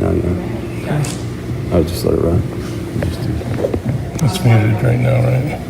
on there. I'll just let it run. It's muted right now, right?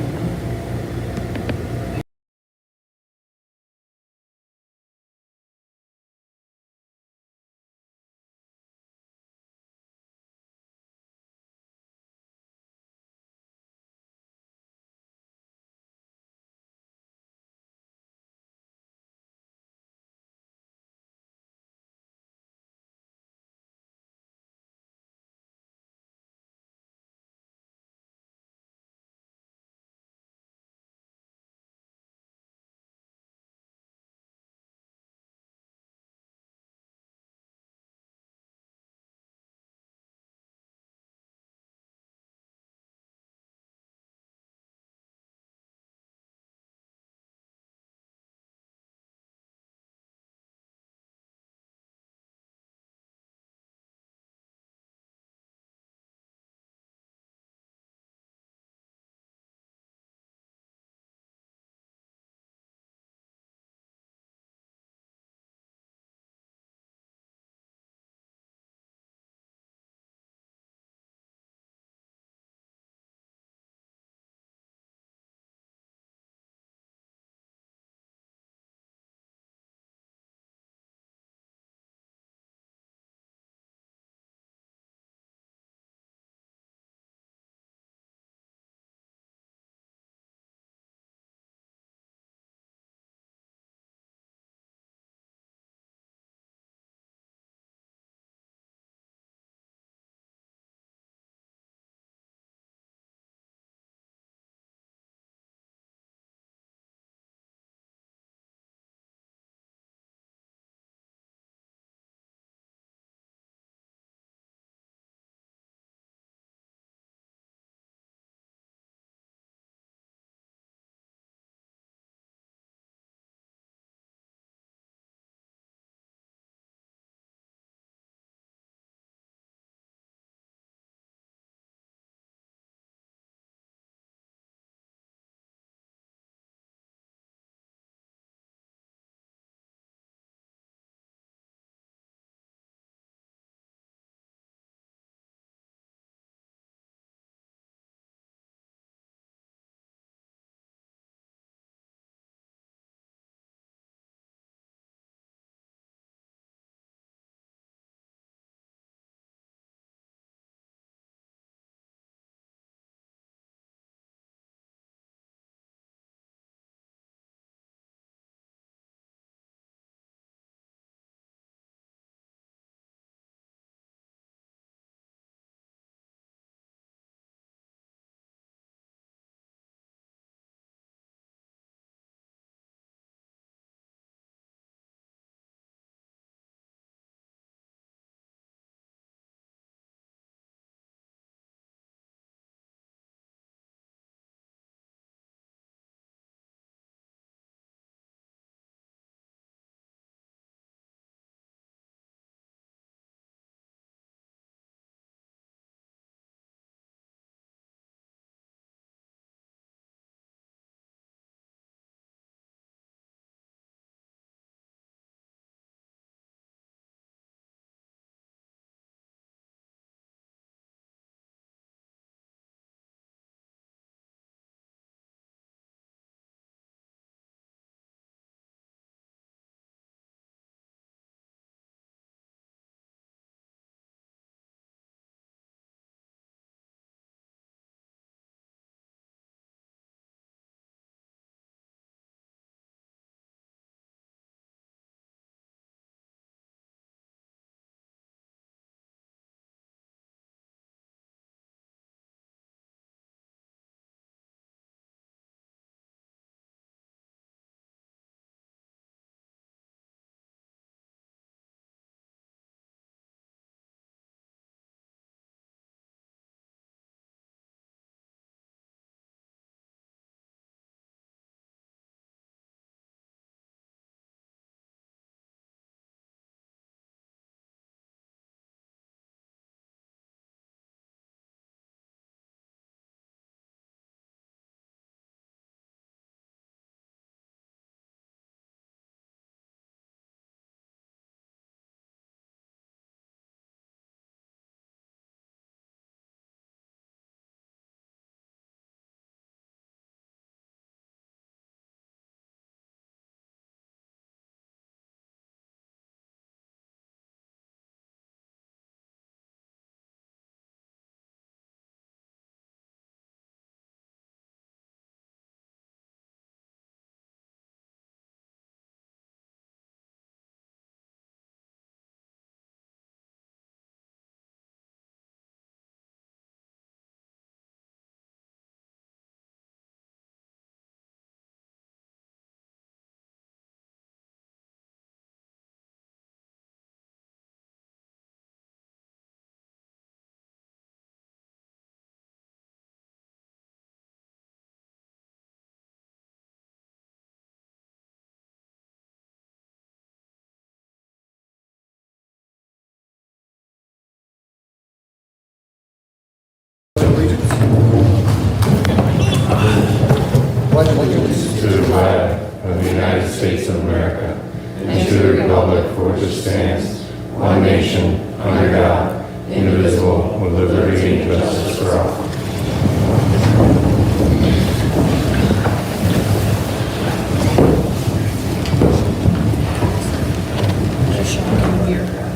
States of America and to the republic for which it stands, one nation, under God, indivisible, with liberty and justice for all.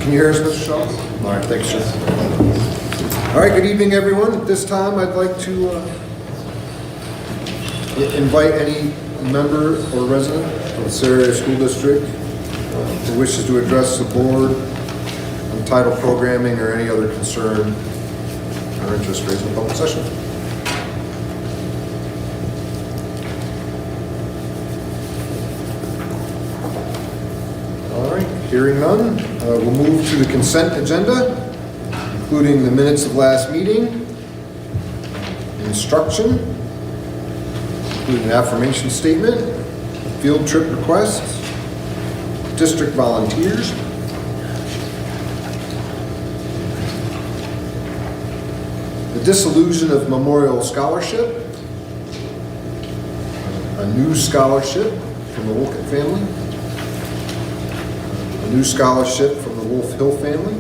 Can you hear us, Mr. Shaw? All right, thanks, sir. All right, good evening, everyone. At this time, I'd like to invite any member or resident of the Sarah School District who wishes to address the board on title programming or any other concern or interest raised in public session. All right, hearing none, we'll move to the consent agenda, including the minutes of last meeting, instruction, including an affirmation statement, field trip requests, district volunteers, the dissolution of memorial scholarship, a new scholarship from the Wolcott family, a new scholarship from the Wolf Hill family,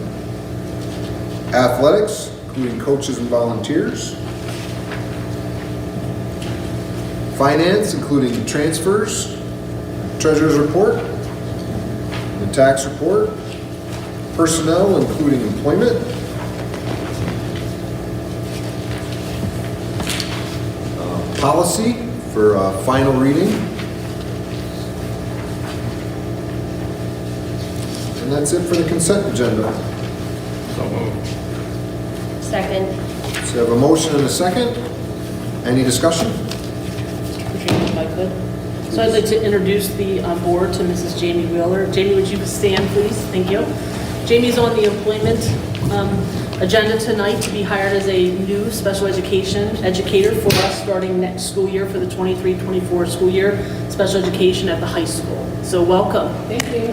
athletics, including coaches and volunteers, finance, including transfers, treasurer's report, the tax report, personnel, including employment, policy for final reading, and that's it for the consent agenda. So moved. Second. So we have a motion and a second. Any discussion? If I could. So I'd like to introduce the board to Mrs. Jamie Wheeler. Jamie, would you stand, please? Thank you. Jamie's on the employment agenda tonight to be hired as a new special education educator for us starting next school year for the 23-24 school year, special education at the high school. So welcome. Thank you.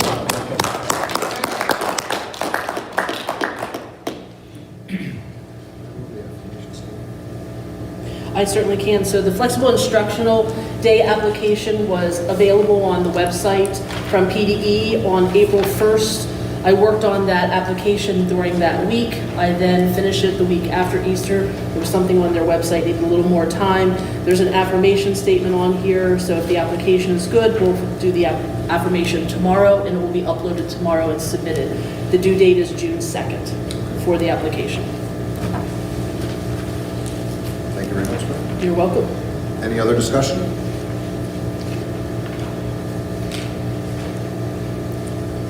I certainly can. So the flexible instructional day application was available on the website from PDE on April 1st. I worked on that application during that week. I then finished it the week after Easter. There was something on their website, needed a little more time. There's an affirmation statement on here, so if the application is good, we'll do the affirmation tomorrow and it will be uploaded tomorrow and submitted. The due date is June 2nd for the application. Thank you very much, ma'am. You're welcome. Any other discussion?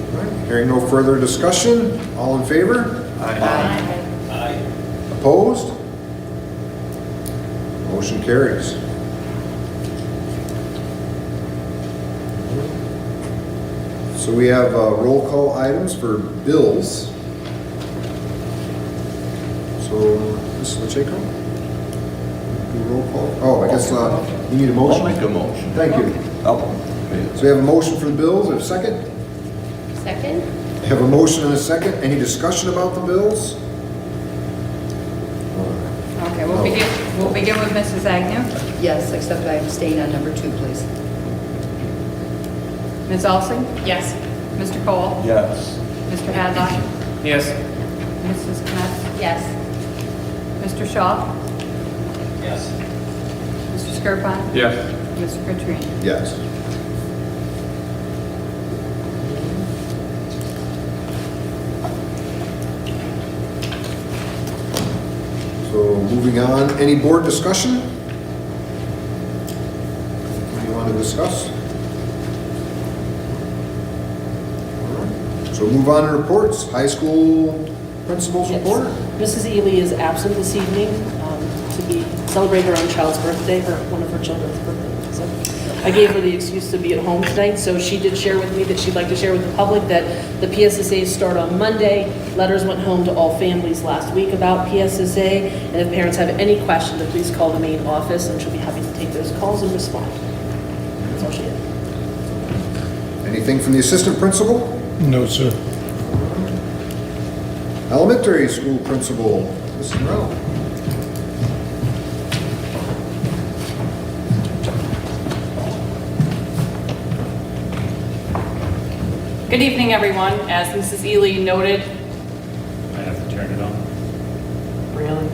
All right, hearing no further discussion, all in favor? Aye. Opposed? Motion carries. So we have roll call items for bills. So, Mrs. Pacheco? Do roll call? Oh, I guess you need a motion? I'll make a motion. Thank you. So we have a motion for the bills, a second? Second? We have a motion and a second. Any discussion about the bills? Okay, we'll begin with Mrs. Agnew. Yes, except I abstain on number 2, please. Ms. Olson? Yes. Mr. Cole? Yes. Mr. Hadlock? Yes. Mrs. Kness? Yes. Mr. Shaw? Yes. Mr. Skirpon? Yes. Mr. Katrina? Yes. So moving on, any board discussion? What do you want to discuss? All right. So move on to reports. High school principal's Yes. report? Mrs. Ely is absent this evening to celebrate her own child's birthday, one of her children's birthday. So I gave her the excuse to be at home tonight, so she did share with me that she'd like to share with the public that the PSSAs start on Monday. Letters went home to all families last week about PSSA, and if parents have any questions, please call the main office, and she'll be happy to take those calls and respond. That's all she did. Anything from the assistant principal? No, sir. Elementary school principal, Mrs. Morrell. Good evening, everyone. As Mrs. Ely noted, I have to turn it on. really?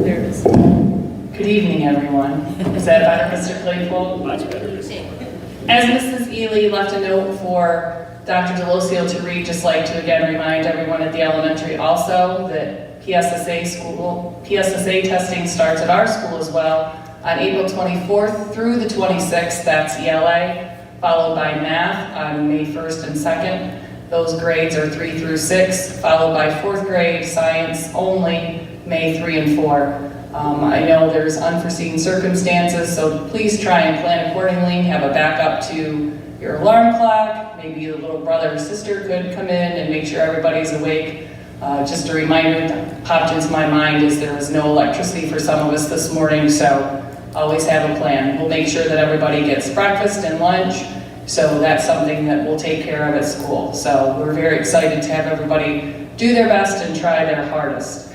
There it is. Good evening, everyone. Is that better, Mr. Claypool? Much better. As Mrs. Ely left a note for Dr. Delosio to read, just like to again remind everyone at the elementary also that PSSA testing starts at our school as well on April 24th through the 26th, that's ELA, followed by math on May 1st and 2nd. Those grades are 3 through 6, followed by 4th grade science only, May 3 and 4. I know there's unforeseen circumstances, so please try and plan accordingly. Have a backup to your alarm clock. Maybe a little brother or sister could come in and make sure everybody's awake. Just a reminder that popped into my mind is there was no electricity for some of us this morning, so always have a plan. We'll make sure that everybody gets breakfast and lunch, so that's something that we'll take care of at school. So we're very excited to have everybody do their best and try their hardest.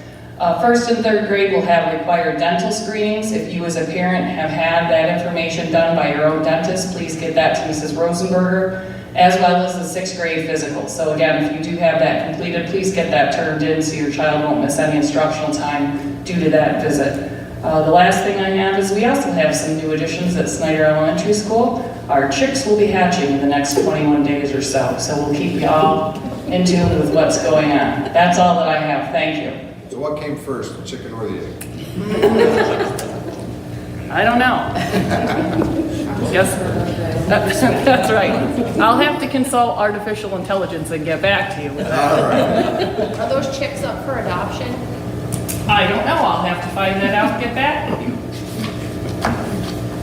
First and third grade will have required dental screenings. If you as a parent have had that information done by your own dentist, please get that to Mrs. Rosenberger, as well as the 6th grade physical. So again, if you do have that completed, please get that turned in so your child won't miss any instructional time due to that visit. The last thing I have is we also have some new additions at Snyder Elementary School. Our chicks will be hatching in the next 21 days or so, so we'll keep you all in tune with what's going on. That's all that I have. Thank you. So what came first, the chicken or the egg? I don't know. Yes, that's right. I'll have to consult artificial intelligence and get back to you with that. All right. Are those chicks up for adoption? I don't know. I'll have to find that out and get back with you.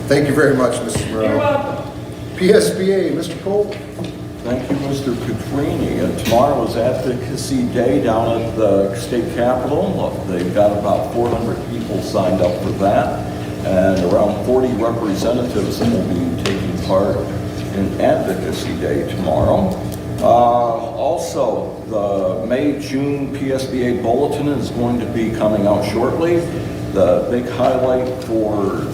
Thank you very much, Mrs. Morel. You're welcome. PSBA, Mr. Cole. Thank you, Mr. Petrini. And tomorrow is Advocacy Day down at the state capitol. They've got about 400 people signed up for that, and around 40 representatives that will be taking part in Advocacy Day tomorrow. Also, the May-June PSBA Bulletin is going to be coming out shortly. The big highlight for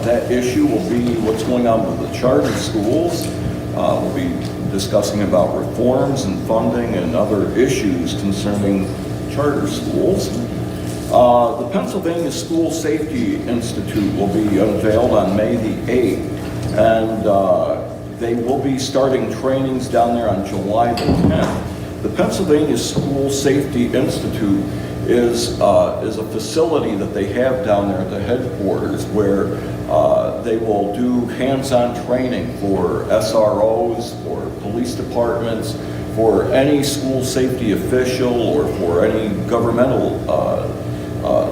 that issue will be what's going on with the charter schools. We'll be discussing about reforms and funding and other issues concerning charter schools. The Pennsylvania School Safety Institute will be unveiled on May the 8th, and they will be starting trainings down there on July the 10th. The Pennsylvania School Safety Institute is a facility that they have down there at the headquarters where they will do hands-on training for SROs, for police departments, for any school safety official, or for any governmental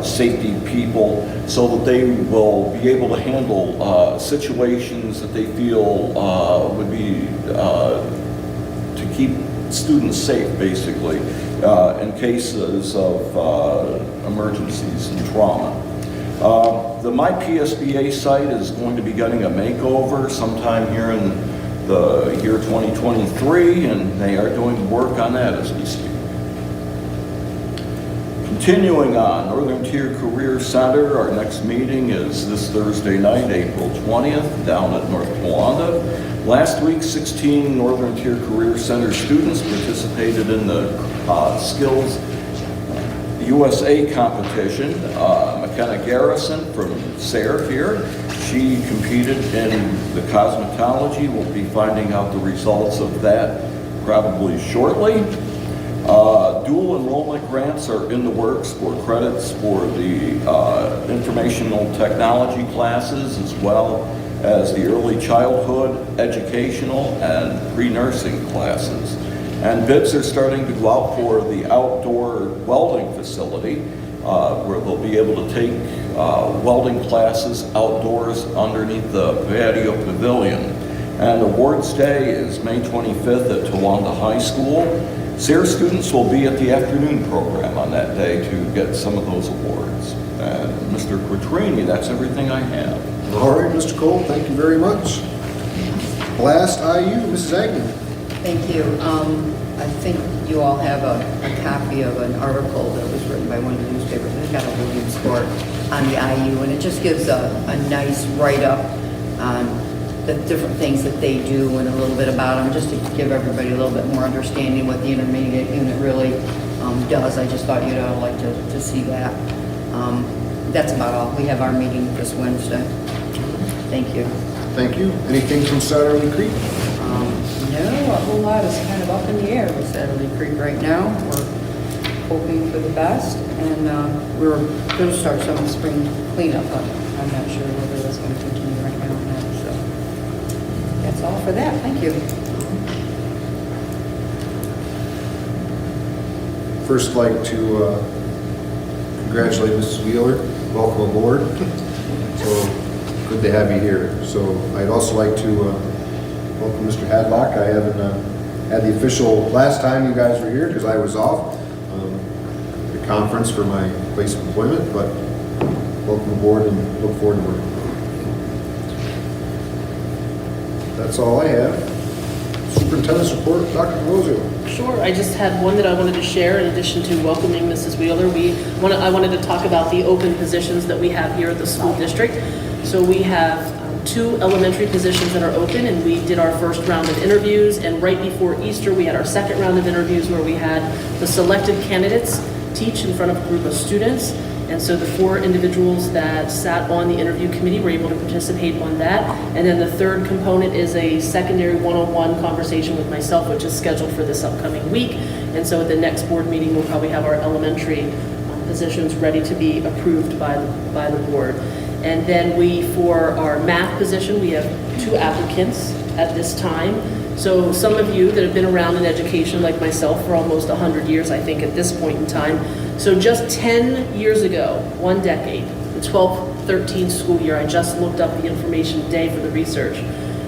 safety people, so that they will be able to handle situations that they feel would be to keep students safe, basically, in cases of emergencies and trauma. The My PSBA site is going to be getting a makeover sometime here in the year 2023, and they are doing work on that as we speak. Continuing on, Northern Tier Career Center, our next meeting is this Thursday night, April 20th, down at North Towanda. Last week, 16 Northern Tier Career Center students participated in the Skills USA competition. McKenna Garrison from SARE here, she competed in the cosmetology. We'll be finding out the results of that probably shortly. Dual enrollment grants are in the works for credits for the informational technology classes, as well as the early childhood, educational, and pre-nursing classes. And bids are starting to go out for the outdoor welding facility, where they'll be able to take welding classes outdoors underneath the patio pavilion. And Awards Day is May 25th at Towanda High School. SARE students will be at the afternoon program on that day to get some of those awards. And Mr. Quattrini, that's everything I have. All right, Mr. Cole, thank you very much. Last IU, Mrs. Agnew. Thank you. I think you all have a copy of an article that was written by one of the newspapers, I think out of Williamsport, on the IU, and it just gives a nice write-up on the different things that they do and a little bit about them, just to give everybody a little bit more understanding what the intermediate unit really does. I just thought you'd all like to see that. That's about all. We have our meeting this Wednesday. Thank you. Thank you. Anything from Satterley Creek? No, a whole lot is kind of up in the air with Satterley Creek right now. We're hoping for the best, and we're going to start some spring cleanup, but I'm not sure whether that's going to continue right now or not. So that's all for that. Thank you. First, like to congratulate Mrs. Wheeler. Welcome aboard. So good to have you here. So I'd also like to welcome Mr. Hadlock. I haven't had the official last time you guys were here because I was off the conference for my place of employment, but welcome aboard and look forward to working with you. That's all I have. Superintendent's report, Dr. Delosio. Sure, I just had one that I wanted to share in addition to welcoming Mrs. Wheeler. I wanted to talk about the open positions that we have here at the school district. So we have 2 elementary positions that are open, and we did our first round of interviews, and right before Easter we had our second round of interviews where we had the selected candidates teach in front of a group of students. And so the 4 individuals that sat on the interview committee were able to participate on that. And then the third component is a secondary one-on-one conversation with myself, which is scheduled for this upcoming week. And so at the next board meeting, we'll probably have our elementary positions ready to be approved by the board. And then for our math position, we have 2 applicants at this time. So some of you that have been around in education like myself for almost 100 years, I think at this point in time. So just 10 years ago, 1 decade, the 12-13 school year, I just looked up the information today for the research.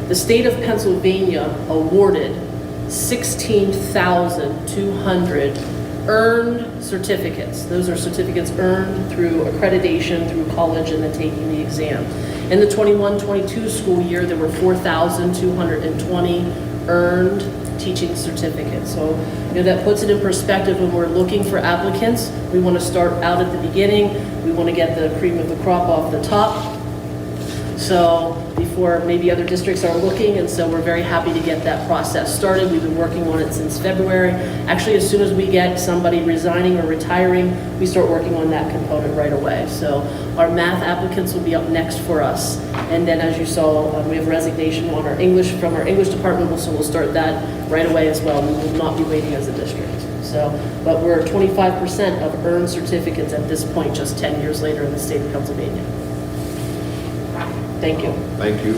The state of Pennsylvania awarded 16,200 earned certificates. Those are certificates earned through accreditation, through college, and then taking the exam. In the 21-22 school year, there were 4,220 earned teaching certificates. So, that puts it in perspective when we're looking for applicants. We want to start out at the beginning. We want to get the cream of the crop off the top. So before maybe other districts are looking, and so we're very happy to get that process started. We've been working on it since February. Actually, as soon as we get somebody resigning or retiring, we start working on that component right away. So our math applicants will be up next for us. And then as you saw, we have resignation on our English from our English department, so we'll start that right away as well. We will not be waiting as a district. So, but we're 25% of earned certificates at this point, just 10 years later in the state of Pennsylvania. Thank you. Thank you.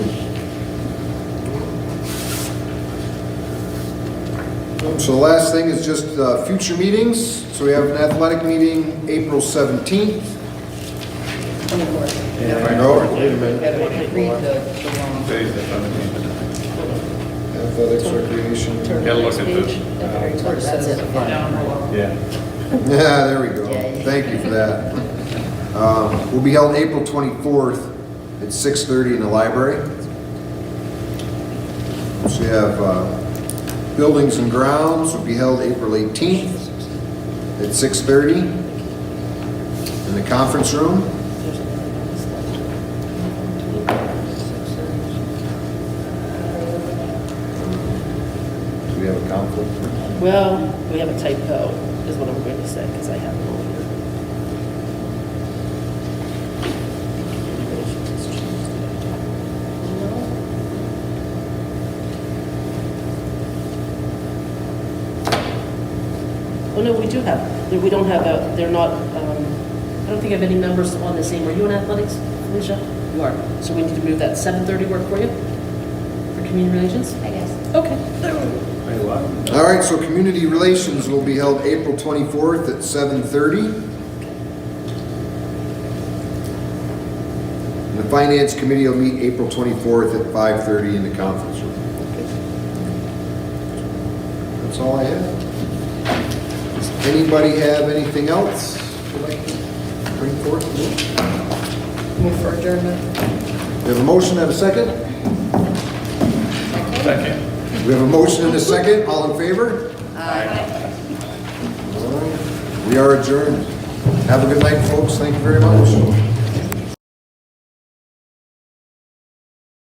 So the last thing is just future meetings. So we have an athletic meeting April 17th. On the board. No, wait a minute. Gotta read the wrong. Athletics, recreation. Turn to Gotta the look next at page. this. At the very top, that's it. Yeah. Yeah, there we go. Thank you for that. Will be held April 24th at 6:30 in the library. So we have buildings and grounds will be held April 18th at 6:30 in the conference room. Do we have a conflict? Well, we have a typo, is what I'm going to say, because I have it all here. Oh, no, we do have, we don't have, they're not, I don't think I have any members on the same. Are you in athletics, Alicia? You are. So we need to move that 7:30 work for you? For community relations? I guess. Okay. All right, so community relations will be held April 24th at 7:30. And the finance committee will meet April 24th at 5:30 in the conference room. That's all I have. Does anybody have anything else they'd like to bring forth? Move for adjournment. We have a motion and a second? Second. We have a motion and a second. All in favor? Aye. We are adjourned. Have a good night, folks. Thank you very much.